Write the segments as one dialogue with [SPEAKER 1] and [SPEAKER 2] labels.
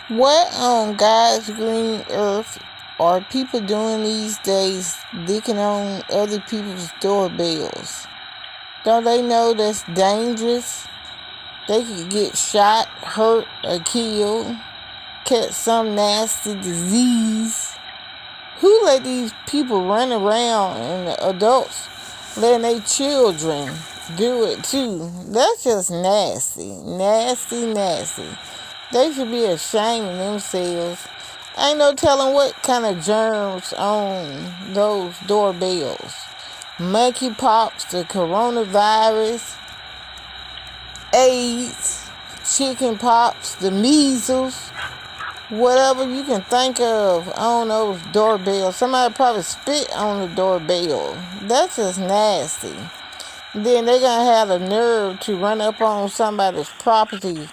[SPEAKER 1] What on God's green earth are people doing these days licking on other people's doorbells? Don't they know that's dangerous? They could get shot, hurt, or killed, catch some nasty disease. Who let these people run around and the adults letting their children do it too? That's just nasty. Nasty, nasty. They should be ashamed of themselves. Ain't no telling what kind of germs on those doorbells. Monkeypox, the coronavirus, AIDS, chicken pox, the measles, whatever you can think of on those doorbells. Somebody probably spit on the doorbell. That's just nasty. Then they're going to have the nerve to run up on somebody's property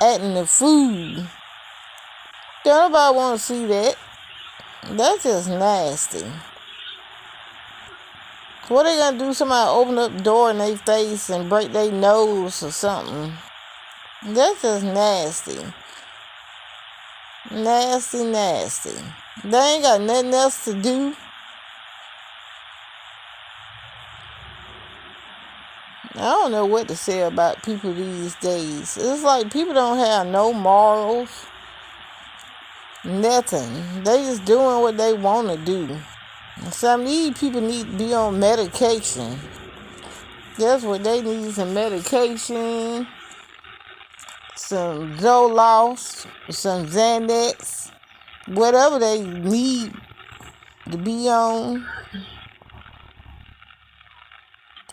[SPEAKER 1] eating the food. Don't nobody want to see that. That's just nasty. What they gonna do? Somebody open up the door in their face and break their nose or something? That's just nasty. Nasty, nasty. They ain't got nothing else to do. I don't know what to say about people these days. It's like people don't have no morals. Nothing. They just doing what they want to do. Some of these people need to be on medication. That's what they need, some medication, some Zoloft, some Xanax, whatever they need to be on.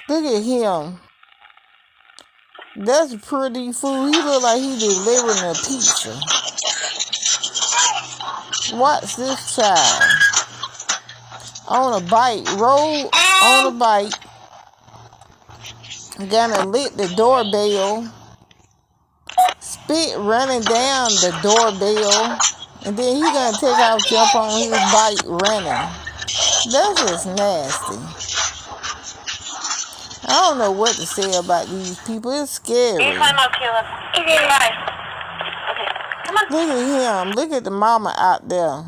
[SPEAKER 1] Look at him. That's pretty fool. He look like he delivering a pizza. Watch this child. On a bike, roll on a bike. Gonna lick the doorbell. Spit running down the doorbell. And then he gonna take out, jump on his bike running. That's just nasty. I don't know what to say about these people. It's scary.
[SPEAKER 2] You climb up, Caleb. Okay, come on.
[SPEAKER 1] Look at him. Look at the mama out there.